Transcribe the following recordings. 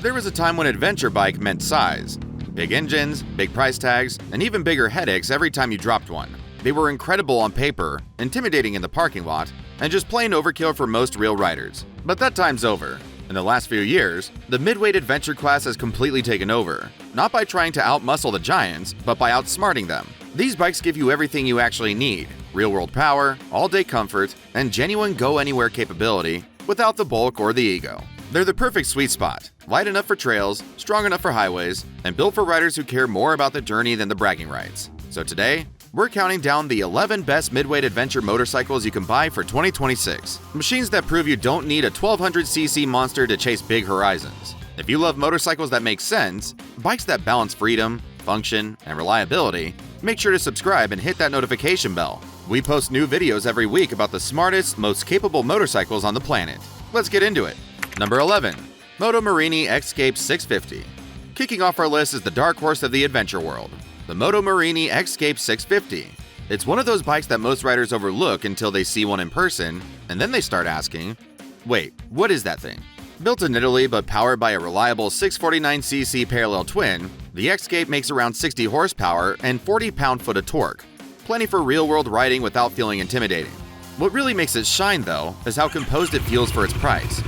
There was a time when adventure bike meant size. Big engines, big price tags, and even bigger headaches every time you dropped one. They were incredible on paper, intimidating in the parking lot, and just plain overkill for most real riders. But that time's over. In the last few years, the midweight adventure class has completely taken over, not by trying to outmuscle the giants, but by outsmarting them. These bikes give you everything you actually need: real-world power, all-day comfort, and genuine go-anywhere capability without the bulk or the ego. They're the perfect sweet spot, light enough for trails, strong enough for highways, and built for riders who care more about the journey than the bragging rights. So today, we're counting down the 11 best midweight adventure motorcycles you can buy for 2026. Machines that prove you don't need a 1200cc monster to chase big horizons. If you love motorcycles that make sense, bikes that balance freedom, function, and reliability, make sure to subscribe and hit that notification bell. We post new videos every week about the smartest, most capable motorcycles on the planet. Let's get into it. Number 11. Moto Morini X-Scape 650. Kicking off our list is the dark horse of the adventure world, the Moto Morini X-Scape 650. It's one of those bikes that most riders overlook until they see one in person, and then they start asking, wait, what is that thing? Built in Italy but powered by a reliable 649cc parallel twin, the X-Scape makes around 60 horsepower and 40 pound-foot of torque. Plenty for real-world riding without feeling intimidating. What really makes it shine, though, is how composed it feels for its price.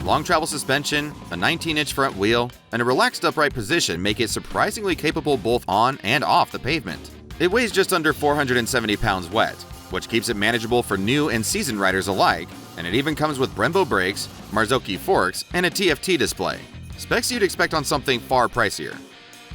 Long travel suspension, a 19-inch front wheel, and a relaxed upright position make it surprisingly capable both on and off the pavement. It weighs just under 470 pounds wet, which keeps it manageable for new and seasoned riders alike, and it even comes with Brembo brakes, Marzocchi forks, and a TFT display. Specs you'd expect on something far pricier.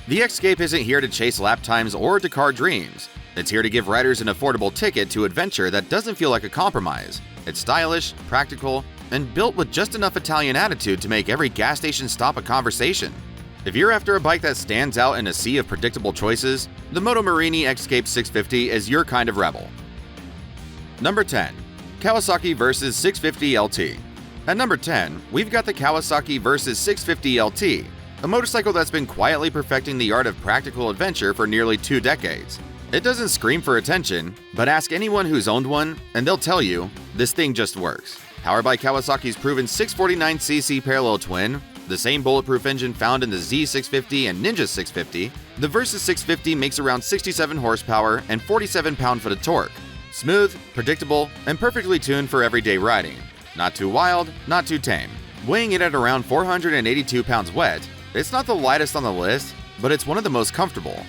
The X-Scape isn't here to chase lap times or Dakar dreams. It's here to give riders an affordable ticket to adventure that doesn't feel like a compromise. It's stylish, practical, and built with just enough Italian attitude to make every gas station stop a conversation. If you're after a bike that stands out in a sea of predictable choices, the Moto Morini X-Scape 650 is your kind of rebel. Number 10. Kawasaki vs 650 LT. At number 10, we've got the Kawasaki vs 650 LT, a motorcycle that's been quietly perfecting the art of practical adventure for nearly 2 decades. It doesn't scream for attention, but ask anyone who's owned one, and they'll tell you, this thing just works. Powered by Kawasaki's proven 649cc parallel twin, the same bulletproof engine found in the Z650 and Ninja 650, the Versus 650 makes around 67 horsepower and 47 pound-foot of torque. Smooth, predictable, and perfectly tuned for everyday riding. Not too wild, not too tame. Weighing it at around 482 pounds wet, it's not the lightest on the list, but it's one of the most comfortable.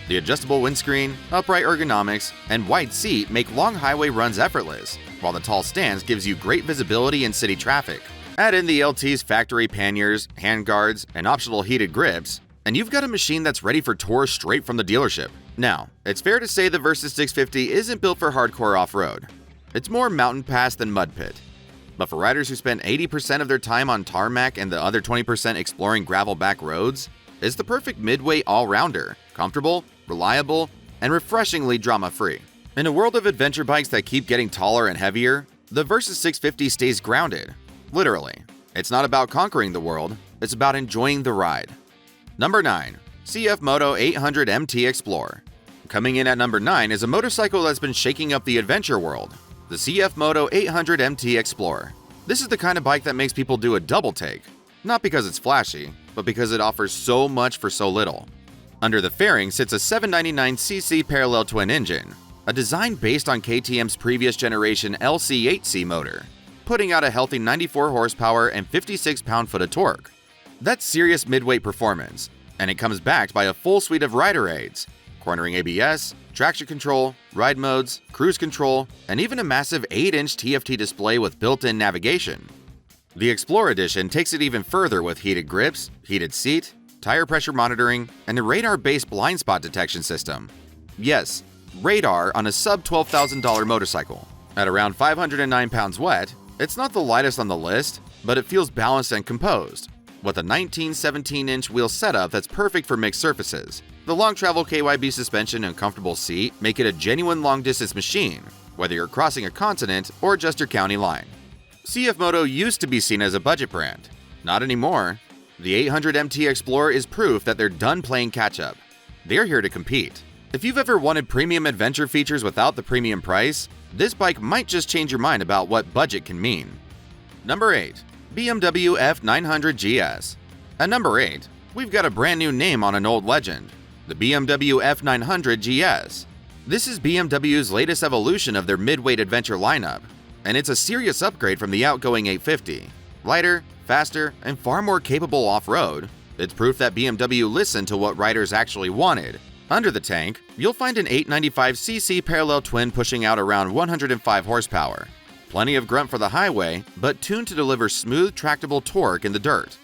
The adjustable windscreen, upright ergonomics, and wide seat make long highway runs effortless, while the tall stance gives you great visibility in city traffic. Add in the LT's factory panniers, handguards, and optional heated grips, and you've got a machine that's ready for tours straight from the dealership. Now, it's fair to say the Versus 650 isn't built for hardcore off-road. It's more mountain pass than mud pit. But for riders who spend 80% of their time on tarmac and the other 20% exploring gravel back roads, it's the perfect midweight all-rounder, comfortable, reliable, and refreshingly drama-free. In a world of adventure bikes that keep getting taller and heavier, the Versus 650 stays grounded. Literally. It's not about conquering the world, it's about enjoying the ride. Number 9. CF Moto 800 MT Explorer. Coming in at number 9 is a motorcycle that's been shaking up the adventure world, the CF Moto 800 MT Explorer. This is the kind of bike that makes people do a double take, not because it's flashy, but because it offers so much for so little. Under the fairing sits a 799cc parallel twin engine, a design based on KTM's previous generation LC8C motor, putting out a healthy 94 horsepower and 56 pound-foot of torque. That's serious midweight performance, and it comes backed by a full suite of rider aids, cornering ABS, traction control, ride modes, cruise control, and even a massive 8-inch TFT display with built-in navigation. The Explorer Edition takes it even further with heated grips, heated seat, tire pressure monitoring, and a radar-based blind spot detection system. Yes, radar on a sub-$12,000 motorcycle. At around 509 pounds wet, it's not the lightest on the list, but it feels balanced and composed, with a 17-inch wheel setup that's perfect for mixed surfaces. The long travel KYB suspension and comfortable seat make it a genuine long-distance machine, whether you're crossing a continent or just your county line. CF Moto used to be seen as a budget brand. Not anymore. The 800 MT Explorer is proof that they're done playing catch-up. They're here to compete. If you've ever wanted premium adventure features without the premium price, this bike might just change your mind about what budget can mean. Number 8. BMW F 900 GS. At number 8, we've got a brand new name on an old legend, the BMW F900 GS. This is BMW's latest evolution of their midweight adventure lineup, and it's a serious upgrade from the outgoing 850. Lighter, faster, and far more capable off-road, it's proof that BMW listened to what riders actually wanted. Under the tank, you'll find an 895cc parallel twin pushing out around 105 horsepower. Plenty of grunt for the highway, but tuned to deliver smooth, tractable torque in the dirt.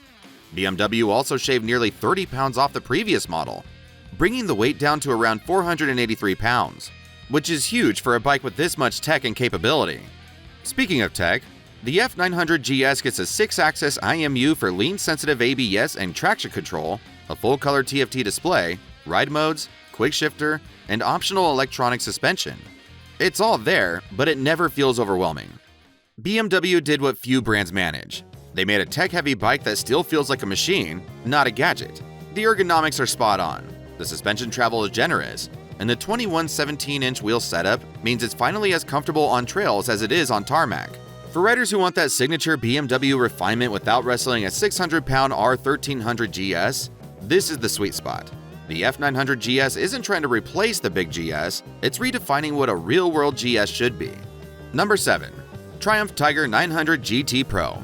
BMW also shaved nearly 30 pounds off the previous model, bringing the weight down to around 483 pounds, which is huge for a bike with this much tech and capability. Speaking of tech, the F900 GS gets a 6-axis IMU for lean-sensitive ABS and traction control, a full-color TFT display, ride modes, quick shifter, and optional electronic suspension. It's all there, but it never feels overwhelming. BMW did what few brands manage. They made a tech-heavy bike that still feels like a machine, not a gadget. The ergonomics are spot on, the suspension travel is generous, and the 21 17-inch wheel setup means it's finally as comfortable on trails as it is on tarmac. For riders who want that signature BMW refinement without wrestling a 600-pound R1300 GS, this is the sweet spot. The F900 GS isn't trying to replace the big GS, it's redefining what a real-world GS should be. Number 7. Triumph Tiger 900 GT Pro.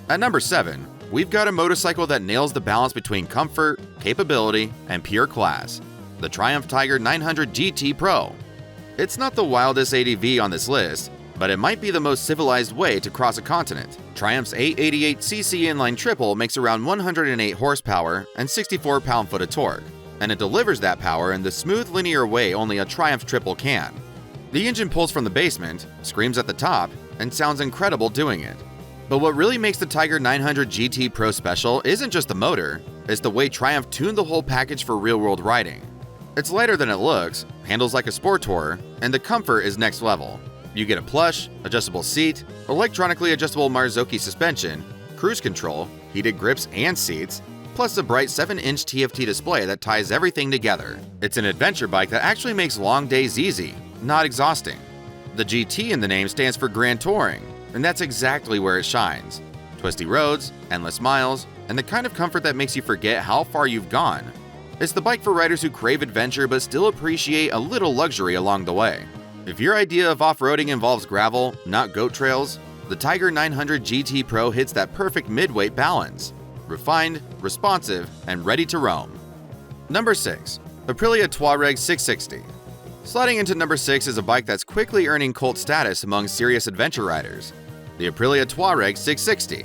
At number 7, we've got a motorcycle that nails the balance between comfort, capability, and pure class. The Triumph Tiger 900 GT Pro. It's not the wildest ADV on this list, but it might be the most civilized way to cross a continent. Triumph's 888cc inline triple makes around 108 horsepower and 64 pound-foot of torque, and it delivers that power in the smooth linear way only a Triumph triple can. The engine pulls from the basement, screams at the top, and sounds incredible doing it. But what really makes the Tiger 900 GT Pro special isn't just the motor, it's the way Triumph tuned the whole package for real-world riding. It's lighter than it looks, handles like a sport tourer, and the comfort is next level. You get a plush, adjustable seat, electronically adjustable Marzocchi suspension, cruise control, heated grips and seats, plus a bright 7-inch TFT display that ties everything together. It's an adventure bike that actually makes long days easy, not exhausting. The GT in the name stands for Grand Touring, and that's exactly where it shines. Twisty roads, endless miles, and the kind of comfort that makes you forget how far you've gone. It's the bike for riders who crave adventure but still appreciate a little luxury along the way. If your idea of off-roading involves gravel, not goat trails, the Tiger 900 GT Pro hits that perfect midweight balance. Refined, responsive, and ready to roam. Number 6. Aprilia Touareg 660. Sliding into number 6 is a bike that's quickly earning cult status among serious adventure riders. The Aprilia Touareg 660.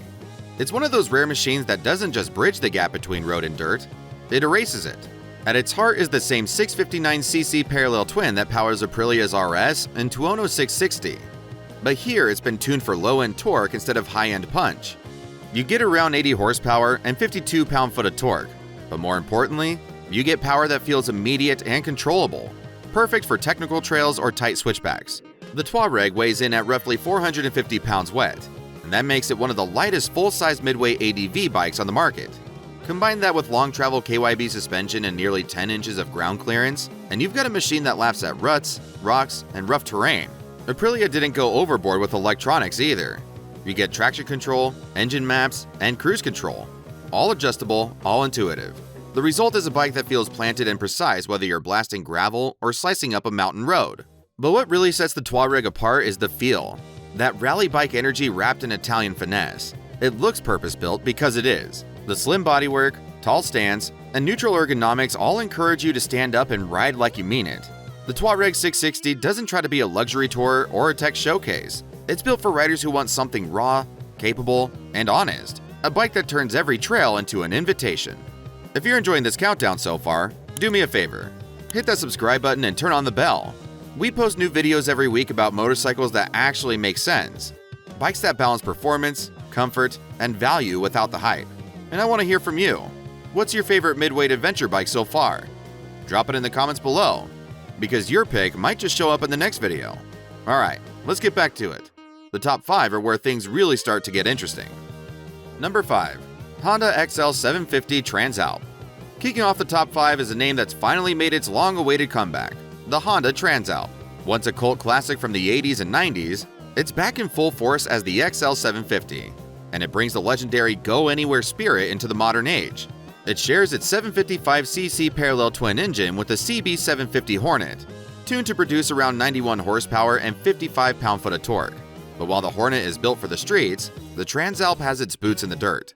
It's one of those rare machines that doesn't just bridge the gap between road and dirt, it erases it. At its heart is the same 659cc parallel twin that powers Aprilia's RS and Tuono 660. But here it's been tuned for low-end torque instead of high-end punch. You get around 80 horsepower and 52 pound-foot of torque, but more importantly, you get power that feels immediate and controllable, perfect for technical trails or tight switchbacks. The Touareg weighs in at roughly 450 pounds wet, and that makes it one of the lightest full-size midweight ADV bikes on the market. Combine that with long-travel KYB suspension and nearly 10 inches of ground clearance, and you've got a machine that laughs at ruts, rocks, and rough terrain. Aprilia didn't go overboard with electronics either. You get traction control, engine maps, and cruise control. All adjustable, all intuitive. The result is a bike that feels planted and precise whether you're blasting gravel or slicing up a mountain road. But what really sets the Touareg apart is the feel. That rally bike energy wrapped in Italian finesse. It looks purpose-built because it is. The slim bodywork, tall stance, and neutral ergonomics all encourage you to stand up and ride like you mean it. The Touareg 660 doesn't try to be a luxury tourer or a tech showcase. It's built for riders who want something raw, capable, and honest. A bike that turns every trail into an invitation. If you're enjoying this countdown so far, do me a favor. Hit that subscribe button and turn on the bell. We post new videos every week about motorcycles that actually make sense. Bikes that balance performance, comfort, and value without the hype. And I want to hear from you. What's your favorite midweight adventure bike so far? Drop it in the comments below, because your pick might just show up in the next video. Alright, let's get back to it. The top 5 are where things really start to get interesting. Number 5. Honda XL750 Transalp. Kicking off the top 5 is a name that's finally made its long-awaited comeback, the Honda Transalp. Once a cult classic from the 80s and 90s, it's back in full force as the XL750, and it brings the legendary go-anywhere spirit into the modern age. It shares its 755cc parallel twin engine with the CB750 Hornet, tuned to produce around 91 horsepower and 55 pound-foot of torque. But while the Hornet is built for the streets, the Transalp has its boots in the dirt.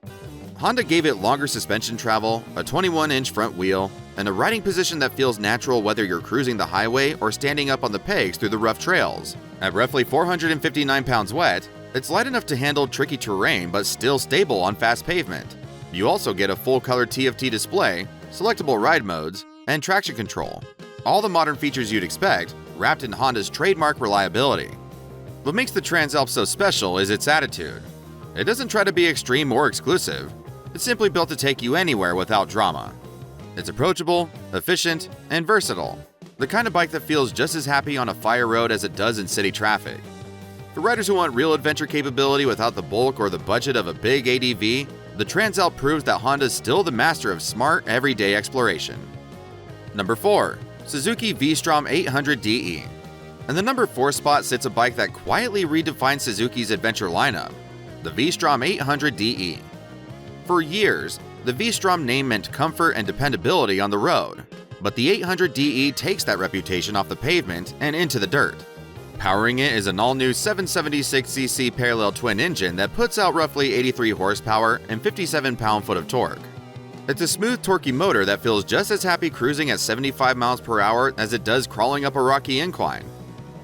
Honda gave it longer suspension travel, a 21-inch front wheel, and a riding position that feels natural whether you're cruising the highway or standing up on the pegs through the rough trails. At roughly 459 pounds wet, it's light enough to handle tricky terrain but still stable on fast pavement. You also get a full-color TFT display, selectable ride modes, and traction control. All the modern features you'd expect, wrapped in Honda's trademark reliability. What makes the Transalp so special is its attitude. It doesn't try to be extreme or exclusive. It's simply built to take you anywhere without drama. It's approachable, efficient, and versatile. The kind of bike that feels just as happy on a fire road as it does in city traffic. For riders who want real adventure capability without the bulk or the budget of a big ADV, the Transalp proves that Honda's still the master of smart, everyday exploration. Number 4. Suzuki V-Strom 800DE. In the number 4 spot sits a bike that quietly redefined Suzuki's adventure lineup, the V-Strom 800DE. For years, the V-Strom name meant comfort and dependability on the road, but the 800DE takes that reputation off the pavement and into the dirt. Powering it is an all-new 776cc parallel twin engine that puts out roughly 83 horsepower and 57 pound-foot of torque. It's a smooth, torquey motor that feels just as happy cruising at 75 miles per hour as it does crawling up a rocky incline.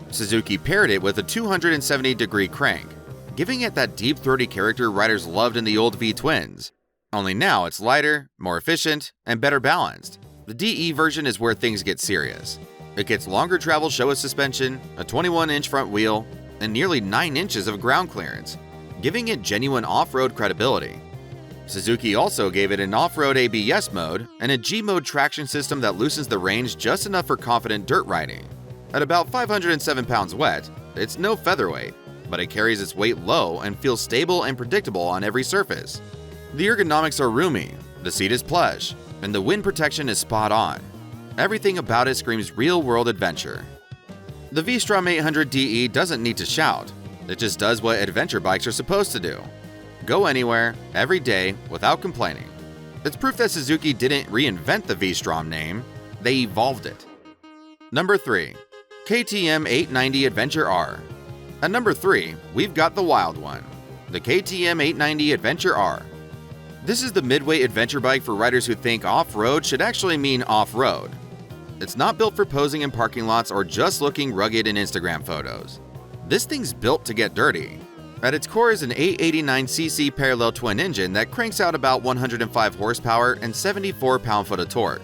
Suzuki paired it with a 270-degree crank, giving it that deep, throaty character riders loved in the old V-twins. Only now it's lighter, more efficient, and better balanced. The DE version is where things get serious. It gets longer travel Showa suspension, a 21-inch front wheel, and nearly 9 inches of ground clearance, giving it genuine off-road credibility. Suzuki also gave it an off-road ABS mode and a G-mode traction system that loosens the range just enough for confident dirt riding. At about 507 pounds wet, it's no featherweight, but it carries its weight low and feels stable and predictable on every surface. The ergonomics are roomy, the seat is plush, and the wind protection is spot on. Everything about it screams real-world adventure. The V-Strom 800DE doesn't need to shout, it just does what adventure bikes are supposed to do. Go anywhere, every day, without complaining. It's proof that Suzuki didn't reinvent the V-Strom name, they evolved it. Number 3. KTM 890 Adventure R. At number 3, we've got the wild one, the KTM 890 Adventure R. This is the midweight adventure bike for riders who think off-road should actually mean off-road. It's not built for posing in parking lots or just looking rugged in Instagram photos. This thing's built to get dirty. At its core is an 889cc parallel twin engine that cranks out about 105 horsepower and 74 pound-foot of torque.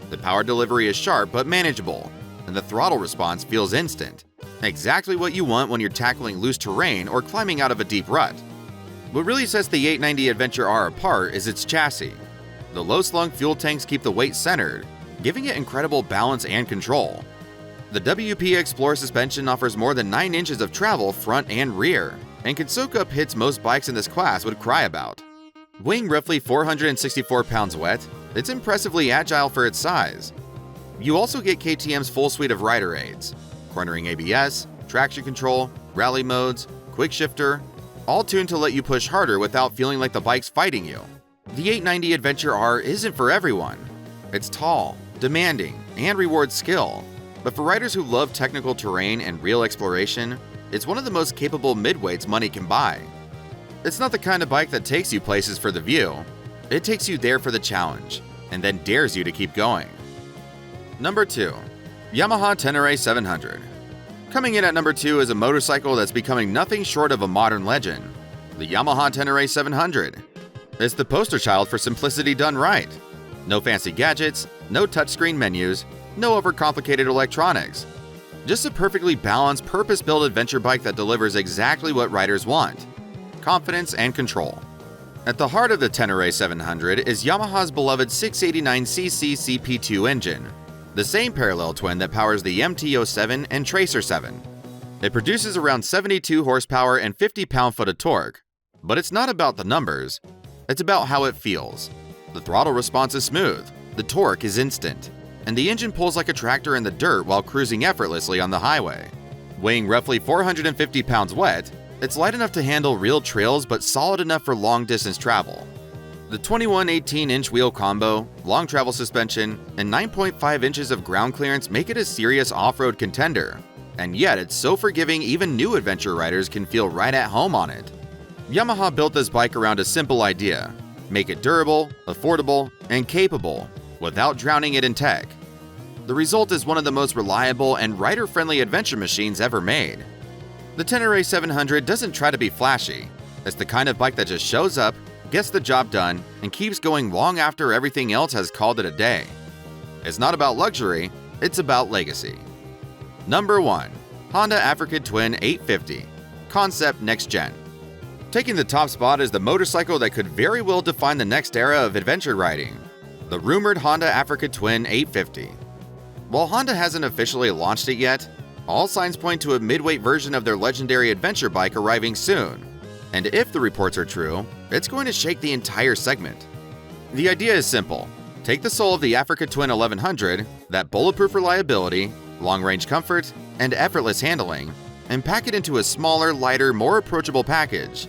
The power delivery is sharp but manageable, and the throttle response feels instant. Exactly what you want when you're tackling loose terrain or climbing out of a deep rut. What really sets the 890 Adventure R apart is its chassis. The low-slung fuel tanks keep the weight centered, giving it incredible balance and control. The WP Explorer suspension offers more than 9 inches of travel front and rear, and can soak up hits most bikes in this class would cry about. Weighing roughly 464 pounds wet, it's impressively agile for its size. You also get KTM's full suite of rider aids, cornering ABS, traction control, rally modes, quick shifter, all tuned to let you push harder without feeling like the bike's fighting you. The 890 Adventure R isn't for everyone. It's tall, demanding, and rewards skill, but for riders who love technical terrain and real exploration, it's one of the most capable midweights money can buy. It's not the kind of bike that takes you places for the view, it takes you there for the challenge, and then dares you to keep going. Number 2. Yamaha Tenere 700. Coming in at number 2 is a motorcycle that's becoming nothing short of a modern legend, the Yamaha Tenere 700. It's the poster child for simplicity done right. No fancy gadgets, no touchscreen menus, no overcomplicated electronics. Just a perfectly balanced, purpose-built adventure bike that delivers exactly what riders want: confidence and control. At the heart of the Tenere 700 is Yamaha's beloved 689cc CP2 engine, the same parallel twin that powers the MT-07 and Tracer 7. It produces around 72 horsepower and 50 pound-foot of torque, but it's not about the numbers, it's about how it feels. The throttle response is smooth, the torque is instant, and the engine pulls like a tractor in the dirt while cruising effortlessly on the highway. Weighing roughly 450 pounds wet, it's light enough to handle real trails but solid enough for long-distance travel. The 21 18-inch wheel combo, long travel suspension, and 9.5 inches of ground clearance make it a serious off-road contender, and yet it's so forgiving even new adventure riders can feel right at home on it. Yamaha built this bike around a simple idea: make it durable, affordable, and capable without drowning it in tech. The result is one of the most reliable and rider-friendly adventure machines ever made. The Tenere 700 doesn't try to be flashy. It's the kind of bike that just shows up, gets the job done, and keeps going long after everything else has called it a day. It's not about luxury, it's about legacy. Number 1. Honda Africa Twin 850 Concept Next Gen. Taking the top spot is the motorcycle that could very well define the next era of adventure riding, the rumored Honda Africa Twin 850. While Honda hasn't officially launched it yet, all signs point to a midweight version of their legendary adventure bike arriving soon. And if the reports are true, it's going to shake the entire segment. The idea is simple. Take the soul of the Africa Twin 1100, that bulletproof reliability, long-range comfort, and effortless handling, and pack it into a smaller, lighter, more approachable package.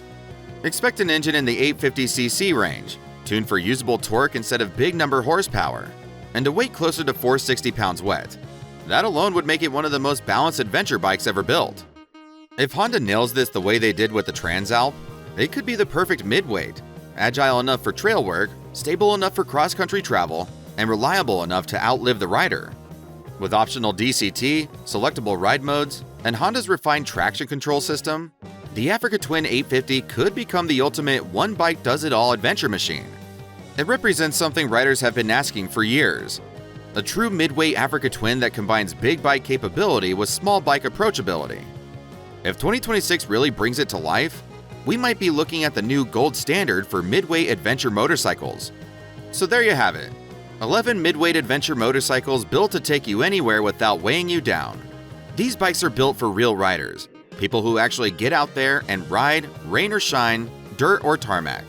Expect an engine in the 850cc range, tuned for usable torque instead of big number horsepower, and a weight closer to 460 pounds wet. That alone would make it one of the most balanced adventure bikes ever built. If Honda nails this the way they did with the Transalp, it could be the perfect midweight, agile enough for trail work, stable enough for cross-country travel, and reliable enough to outlive the rider. With optional DCT, selectable ride modes, and Honda's refined traction control system, the Africa Twin 850 could become the ultimate one-bike-does-it-all adventure machine. It represents something riders have been asking for years: a true midweight Africa Twin that combines big bike capability with small bike approachability. If 2026 really brings it to life, we might be looking at the new gold standard for midweight adventure motorcycles. So there you have it. 11 midweight adventure motorcycles built to take you anywhere without weighing you down. These bikes are built for real riders, people who actually get out there and ride, rain or shine, dirt or tarmac.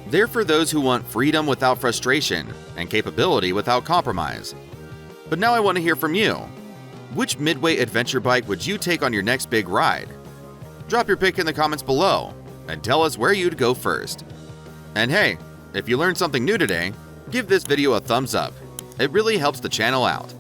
They're for those who want freedom without frustration and capability without compromise. But now I want to hear from you. Which midweight adventure bike would you take on your next big ride? Drop your pick in the comments below and tell us where you'd go first. And hey, if you learned something new today, give this video a thumbs up. It really helps the channel out.